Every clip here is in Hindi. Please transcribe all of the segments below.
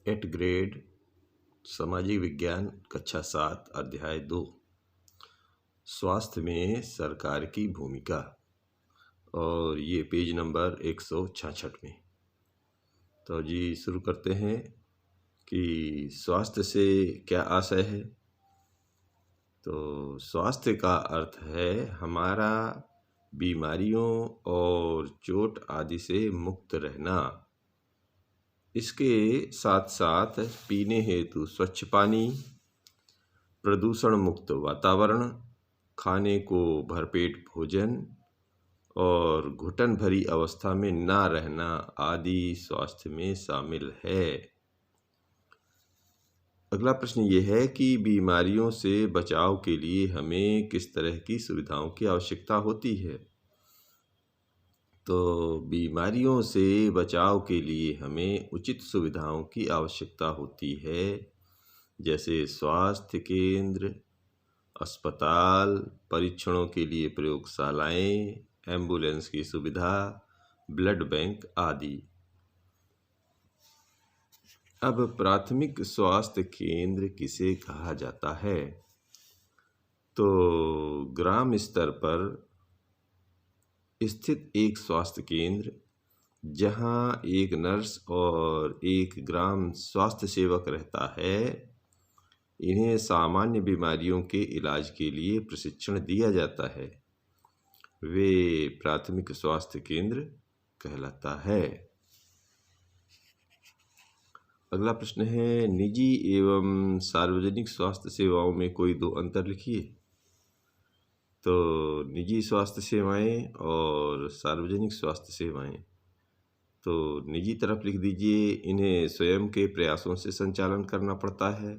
8 ग्रेड सामाजिक विज्ञान कक्षा 7 अध्याय 2 स्वास्थ्य में सरकार की भूमिका। और ये पेज नंबर 166 में। तो जी शुरू करते हैं कि स्वास्थ्य से क्या आशय है। तो स्वास्थ्य का अर्थ है हमारा बीमारियों और चोट आदि से मुक्त रहना। इसके साथ साथ पीने हेतु स्वच्छ पानी, प्रदूषण मुक्त वातावरण, खाने को भरपेट भोजन और घुटन भरी अवस्था में ना रहना आदि स्वास्थ्य में शामिल है। अगला प्रश्न ये है कि बीमारियों से बचाव के लिए हमें किस तरह की सुविधाओं की आवश्यकता होती है। तो बीमारियों से बचाव के लिए हमें उचित सुविधाओं की आवश्यकता होती है, जैसे स्वास्थ्य केंद्र, अस्पताल, परीक्षणों के लिए प्रयोगशालाएं, एम्बुलेंस की सुविधा, ब्लड बैंक आदि। अब प्राथमिक स्वास्थ्य केंद्र किसे कहा जाता है। तो ग्राम स्तर पर स्थित एक स्वास्थ्य केंद्र जहां एक नर्स और एक ग्राम स्वास्थ्य सेवक रहता है, इन्हें सामान्य बीमारियों के इलाज के लिए प्रशिक्षण दिया जाता है, वे प्राथमिक स्वास्थ्य केंद्र कहलाता है। अगला प्रश्न है, निजी एवं सार्वजनिक स्वास्थ्य सेवाओं में कोई दो अंतर लिखिए। तो निजी स्वास्थ्य सेवाएं और सार्वजनिक स्वास्थ्य सेवाएं। तो निजी तरफ लिख दीजिए, इन्हें स्वयं के प्रयासों से संचालन करना पड़ता है।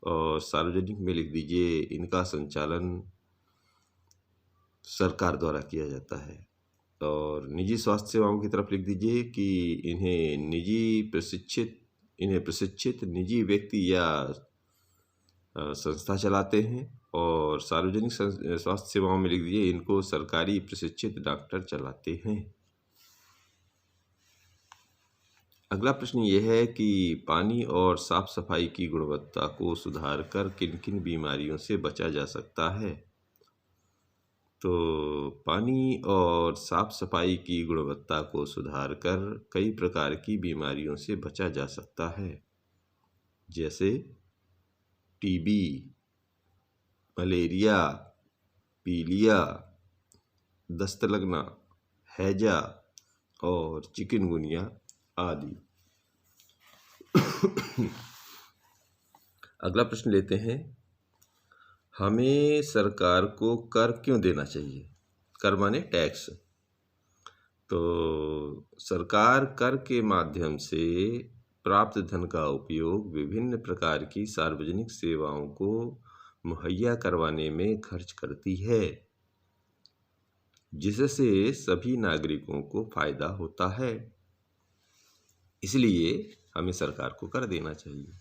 और सार्वजनिक में लिख दीजिए, इनका संचालन सरकार द्वारा किया जाता है। और निजी स्वास्थ्य सेवाओं की तरफ लिख दीजिए कि इन्हें प्रशिक्षित निजी व्यक्ति या संस्था चलाते हैं। और सार्वजनिक स्वास्थ्य सेवाओं में लिख दीजिए, इनको सरकारी प्रशिक्षित डॉक्टर चलाते हैं। अगला प्रश्न यह है कि पानी और साफ सफाई की गुणवत्ता को सुधार कर किन किन बीमारियों से बचा जा सकता है। तो पानी और साफ सफाई की गुणवत्ता को सुधार कर कई प्रकार की बीमारियों से बचा जा सकता है, जैसे टीबी, मलेरिया, पीलिया, दस्त लगना, हैजा और चिकनगुनिया आदि। अगला प्रश्न लेते हैं, हमें सरकार को कर क्यों देना चाहिए। कर माने टैक्स। तो सरकार कर के माध्यम से प्राप्त धन का उपयोग विभिन्न प्रकार की सार्वजनिक सेवाओं को मुहैया करवाने में खर्च करती है, जिससे सभी नागरिकों को फायदा होता है। इसलिए हमें सरकार को कर देना चाहिए।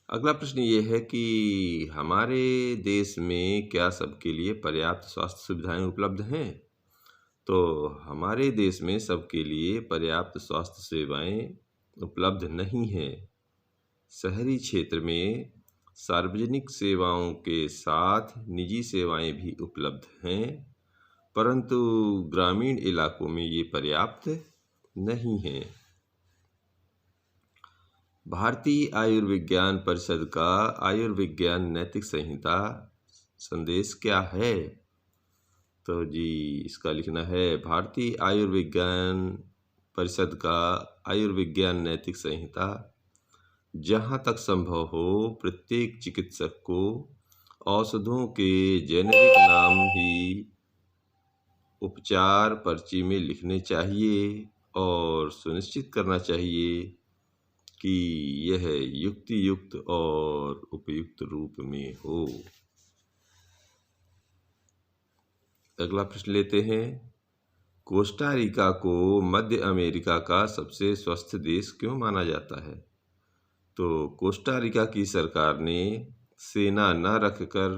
अगला प्रश्न ये है कि हमारे देश में क्या सबके लिए पर्याप्त स्वास्थ्य सुविधाएं उपलब्ध हैं। तो हमारे देश में सबके लिए पर्याप्त स्वास्थ्य सेवाएं उपलब्ध नहीं हैं। शहरी क्षेत्र में सार्वजनिक सेवाओं के साथ निजी सेवाएं भी उपलब्ध हैं, परंतु ग्रामीण इलाकों में ये पर्याप्त नहीं हैं। भारतीय आयुर्विज्ञान परिषद का आयुर्विज्ञान नैतिक संहिता संदेश क्या है। तो जी इसका लिखना है, भारतीय आयुर्विज्ञान परिषद का आयुर्विज्ञान नैतिक संहिता जहाँ तक संभव हो प्रत्येक चिकित्सक को औषधों के जेनेरिक नाम ही उपचार पर्ची में लिखने चाहिए और सुनिश्चित करना चाहिए कि यह युक्तियुक्त और उपयुक्त रूप में हो। अगला प्रश्न लेते हैं, कोस्टा रिका को मध्य अमेरिका का सबसे स्वस्थ देश क्यों माना जाता है। तो कोस्टा रिका की सरकार ने सेना न रखकर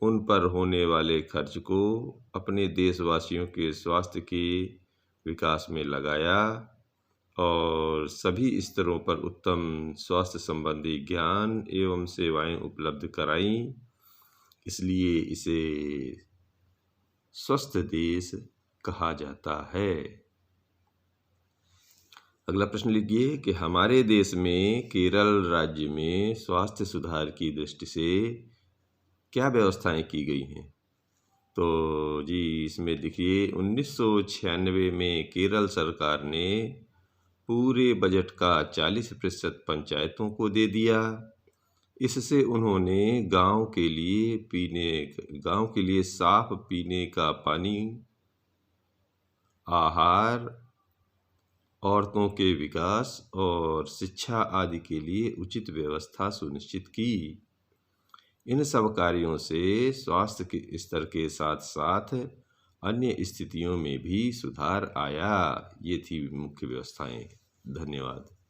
उन पर होने वाले खर्च को अपने देशवासियों के स्वास्थ्य के विकास में लगाया और सभी स्तरों पर उत्तम स्वास्थ्य संबंधी ज्ञान एवं सेवाएं उपलब्ध कराईं। इसलिए इसे स्वस्थ देश कहा जाता है। अगला प्रश्न लिखिए कि हमारे देश में केरल राज्य में स्वास्थ्य सुधार की दृष्टि से क्या व्यवस्थाएं की गई हैं? तो जी इसमें देखिए 1996 में केरल सरकार ने पूरे बजट का 40% पंचायतों को दे दिया। इससे उन्होंने गांव के लिए साफ पीने का पानी, आहार, औरतों के विकास और शिक्षा आदि के लिए उचित व्यवस्था सुनिश्चित की। इन सब कार्यों से स्वास्थ्य के स्तर के साथ साथ अन्य स्थितियों में भी सुधार आया। ये थी मुख्य व्यवस्थाएं। धन्यवाद।